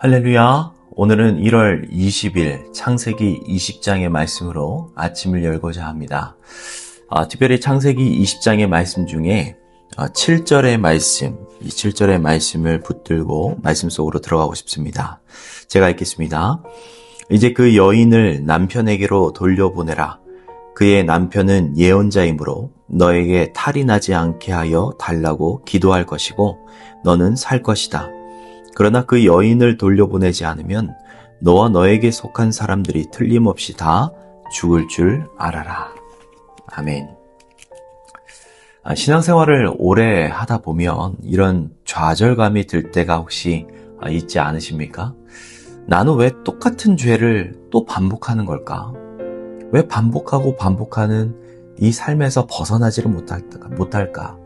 할렐루야. 오늘은 1월 20일 창세기 20장의 말씀으로 아침을 열고자 합니다. 특별히 창세기 20장의 말씀 중에 7절의 말씀, 이 7절의 말씀을 붙들고 말씀 속으로 들어가고 싶습니다. 제가 읽겠습니다. 이제 그 여인을 남편에게로 돌려보내라. 그의 남편은 예언자이므로 너에게 탈이 나지 않게 하여 달라고 기도할 것이고 너는 살 것이다. 그러나 그 여인을 돌려보내지 않으면 너와 너에게 속한 사람들이 틀림없이 다 죽을 줄 알아라. 아멘. 신앙생활을 오래 하다 보면 이런 좌절감이 들 때가 혹시 있지 않으십니까? 나는 왜 똑같은 죄를 또 반복하는 걸까? 왜 반복하고 반복하는 이 삶에서 벗어나지를 못할까?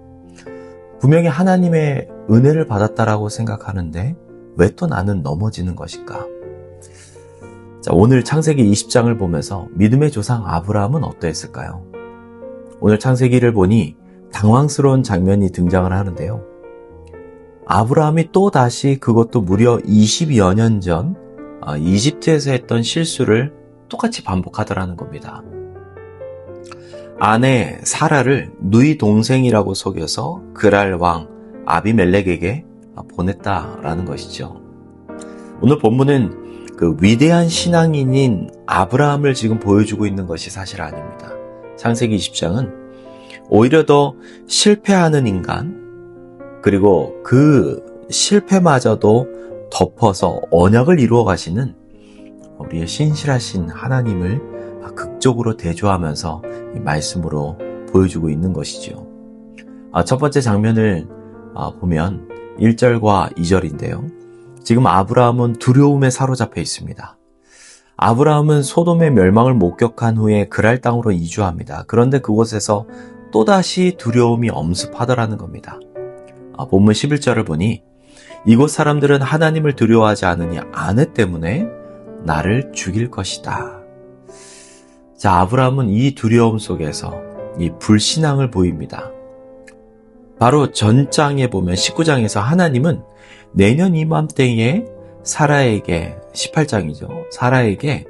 분명히 하나님의 은혜를 받았다라고 생각하는데 왜 또 나는 넘어지는 것일까? 자, 오늘 창세기 20장을 보면서 믿음의 조상 아브라함은 어떠했을까요? 오늘 창세기를 보니 당황스러운 장면이 등장을 하는데요. 아브라함이 또 다시 그것도 무려 20여 년 전 이집트에서 했던 실수를 똑같이 반복하더라는 겁니다. 아내 사라를 누이 동생이라고 속여서 그랄 왕 아비멜렉에게 보냈다라는 것이죠. 오늘 본문은 그 위대한 신앙인인 아브라함을 지금 보여주고 있는 것이 사실 아닙니다. 창세기 20장은 오히려 더 실패하는 인간, 그리고 그 실패마저도 덮어서 언약을 이루어 가시는 우리의 신실하신 하나님을 극적으로 대조하면서 이 말씀으로 보여주고 있는 것이죠. 첫 번째 장면을 보면 1절과 2절인데요. 지금 아브라함은 두려움에 사로잡혀 있습니다. 아브라함은 소돔의 멸망을 목격한 후에 그랄 땅으로 이주합니다. 그런데 그곳에서 또다시 두려움이 엄습하더라는 겁니다. 본문 11절을 보니 이곳 사람들은 하나님을 두려워하지 않으니 아내 때문에 나를 죽일 것이다. 자, 아브라함은 이 두려움 속에서 이 불신앙을 보입니다. 바로 전장에 보면 19장에서 하나님은 내년 이맘때에 사라에게, 18장이죠. 사라에게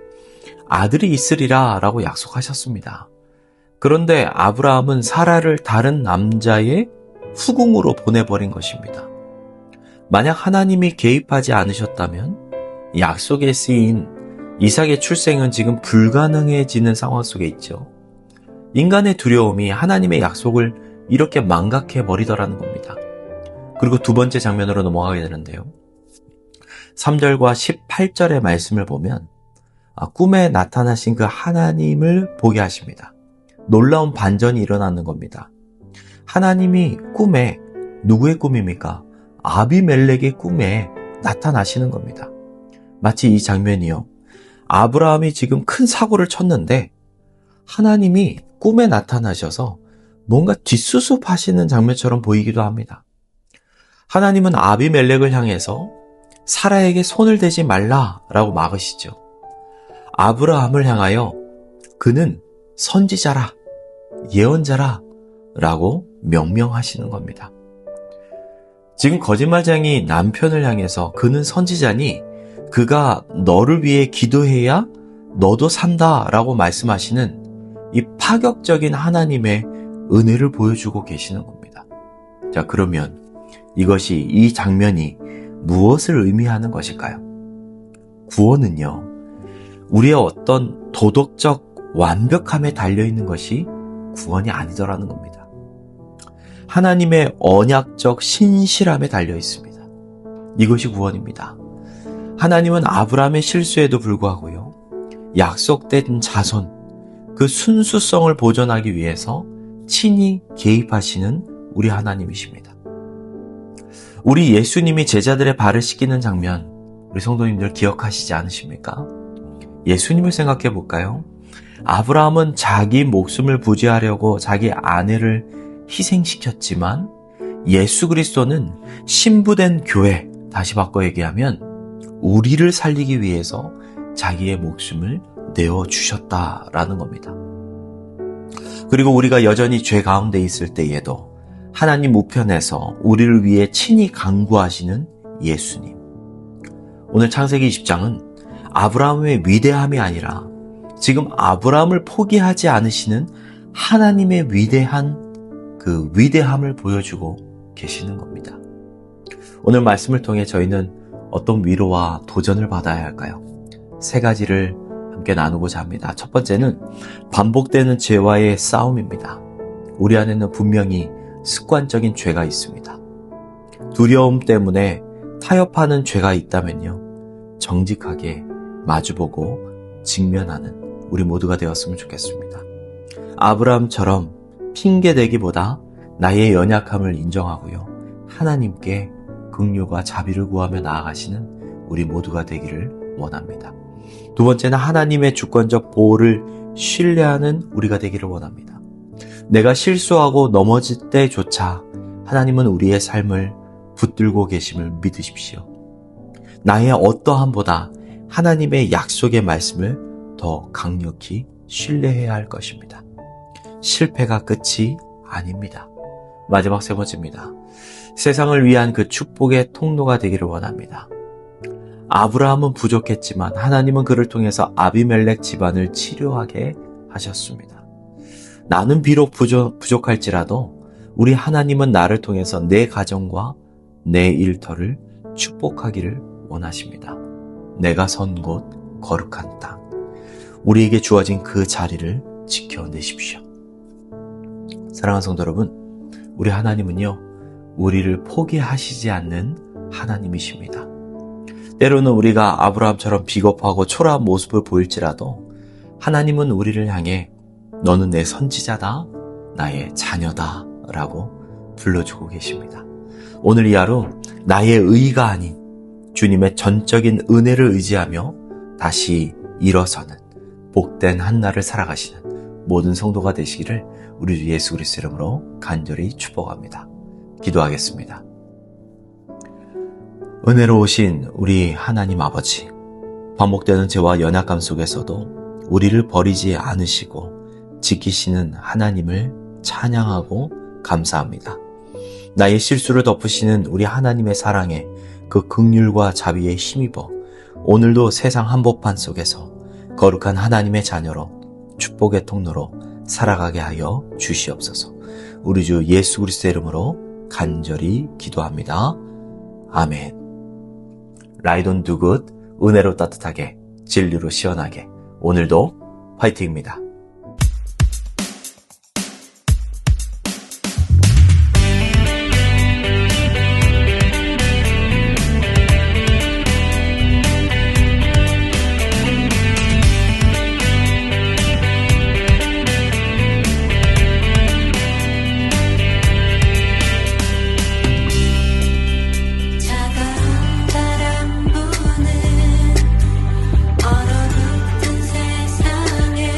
아들이 있으리라 라고 약속하셨습니다. 그런데 아브라함은 사라를 다른 남자의 후궁으로 보내버린 것입니다. 만약 하나님이 개입하지 않으셨다면 약속에 쓰인 이삭의 출생은 지금 불가능해지는 상황 속에 있죠. 인간의 두려움이 하나님의 약속을 이렇게 망각해버리더라는 겁니다. 그리고 두 번째 장면으로 넘어가게 되는데요. 3절과 18절의 말씀을 보면 꿈에 나타나신 그 하나님을 보게 하십니다. 놀라운 반전이 일어나는 겁니다. 하나님이 꿈에, 누구의 꿈입니까? 아비멜렉의 꿈에 나타나시는 겁니다. 마치 이 장면이요, 아브라함이 지금 큰 사고를 쳤는데 하나님이 꿈에 나타나셔서 뭔가 뒷수습하시는 장면처럼 보이기도 합니다. 하나님은 아비멜렉을 향해서 사라에게 손을 대지 말라라고 막으시죠. 아브라함을 향하여 그는 선지자라, 예언자라 라고 명명하시는 겁니다. 지금 거짓말쟁이 남편을 향해서 그는 선지자니 그가 너를 위해 기도해야 너도 산다라고 말씀하시는 이 파격적인 하나님의 은혜를 보여주고 계시는 겁니다. 자, 그러면 이것이, 이 장면이 무엇을 의미하는 것일까요? 구원은요, 우리의 어떤 도덕적 완벽함에 달려있는 것이 구원이 아니더라는 겁니다. 하나님의 언약적 신실함에 달려있습니다. 이것이 구원입니다. 하나님은 아브라함의 실수에도 불구하고요, 약속된 자손, 그 순수성을 보존하기 위해서 친히 개입하시는 우리 하나님이십니다. 우리 예수님이 제자들의 발을 씻기는 장면, 우리 성도님들 기억하시지 않으십니까? 예수님을 생각해 볼까요? 아브라함은 자기 목숨을 부지하려고 자기 아내를 희생시켰지만 예수 그리스도는 신부된 교회, 다시 바꿔 얘기하면 우리를 살리기 위해서 자기의 목숨을 내어주셨다라는 겁니다. 그리고 우리가 여전히 죄 가운데 있을 때에도 하나님 우편에서 우리를 위해 친히 간구하시는 예수님. 오늘 창세기 20장은 아브라함의 위대함이 아니라 지금 아브라함을 포기하지 않으시는 하나님의 그 위대함을 보여주고 계시는 겁니다. 오늘 말씀을 통해 저희는 어떤 위로와 도전을 받아야 할까요? 세 가지를 함께 나누고자 합니다. 첫 번째는 반복되는 죄와의 싸움입니다. 우리 안에는 분명히 습관적인 죄가 있습니다. 두려움 때문에 타협하는 죄가 있다면요, 정직하게 마주보고 직면하는 우리 모두가 되었으면 좋겠습니다. 아브라함처럼 핑계대기보다 나의 연약함을 인정하고요, 하나님께 긍휼과 자비를 구하며 나아가시는 우리 모두가 되기를 원합니다. 두 번째는 하나님의 주권적 보호를 신뢰하는 우리가 되기를 원합니다. 내가 실수하고 넘어질 때조차 하나님은 우리의 삶을 붙들고 계심을 믿으십시오. 나의 어떠함보다 하나님의 약속의 말씀을 더 강력히 신뢰해야 할 것입니다. 실패가 끝이 아닙니다. 마지막 세 번째입니다. 세상을 위한 그 축복의 통로가 되기를 원합니다. 아브라함은 부족했지만 하나님은 그를 통해서 아비멜렉 집안을 치료하게 하셨습니다. 나는 비록 부족할지라도 우리 하나님은 나를 통해서 내 가정과 내 일터를 축복하기를 원하십니다. 내가 선 곳 거룩한 땅, 우리에게 주어진 그 자리를 지켜내십시오. 사랑하는 성도 여러분, 우리 하나님은요, 우리를 포기하시지 않는 하나님이십니다. 때로는 우리가 아브라함처럼 비겁하고 초라한 모습을 보일지라도 하나님은 우리를 향해 너는 내 선지자다, 나의 자녀다 라고 불러주고 계십니다. 오늘 이 하루 나의 의가 아닌 주님의 전적인 은혜를 의지하며 다시 일어서는 복된 한날을 살아가시는 모든 성도가 되시기를 우리 주 예수 그리스도 이름으로 간절히 축복합니다. 기도하겠습니다. 은혜로우신 우리 하나님 아버지, 반복되는 죄와 연약감 속에서도 우리를 버리지 않으시고 지키시는 하나님을 찬양하고 감사합니다. 나의 실수를 덮으시는 우리 하나님의 사랑에 그 긍휼과 자비에 힘입어 오늘도 세상 한복판 속에서 거룩한 하나님의 자녀로 축복의 통로로 살아가게 하여 주시옵소서. 우리 주 예수 그리스도의 이름으로 간절히 기도합니다. 아멘. 라이돈 두굿, 은혜로 따뜻하게, 진리로 시원하게. 오늘도 화이팅입니다. 얼어붙은 세상에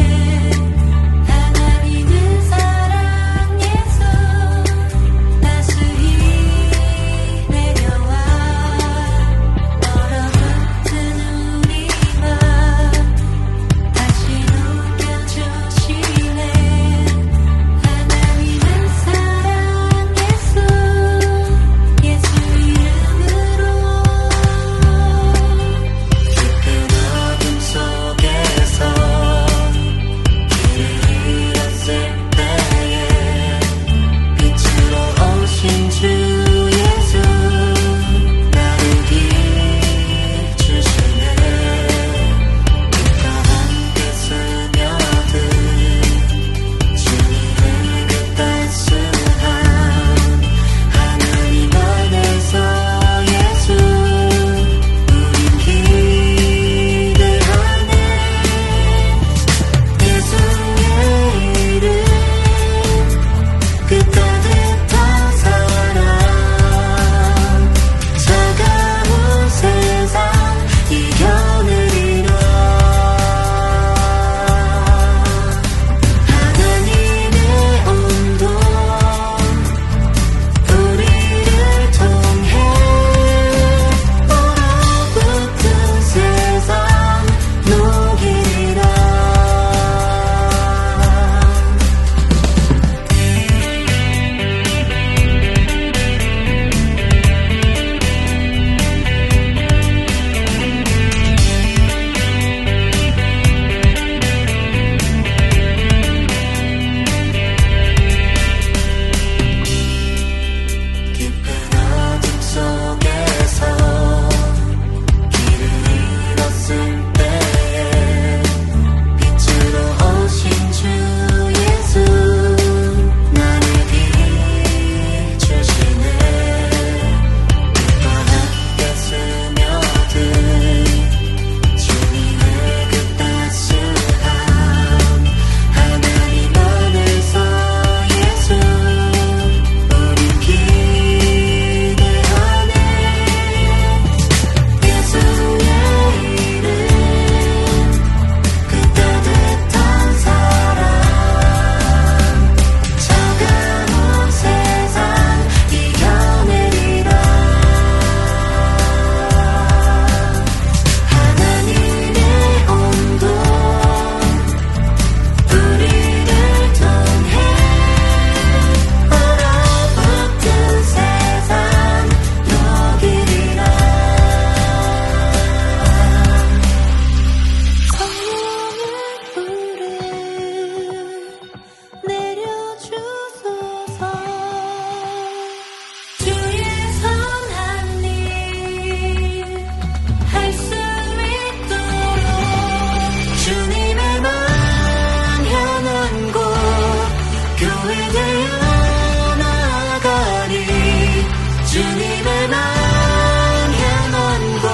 난 향한 곳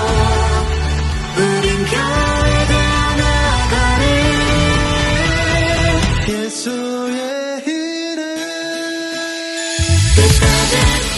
우린 결국 나가는 예수의 이름 뜻하는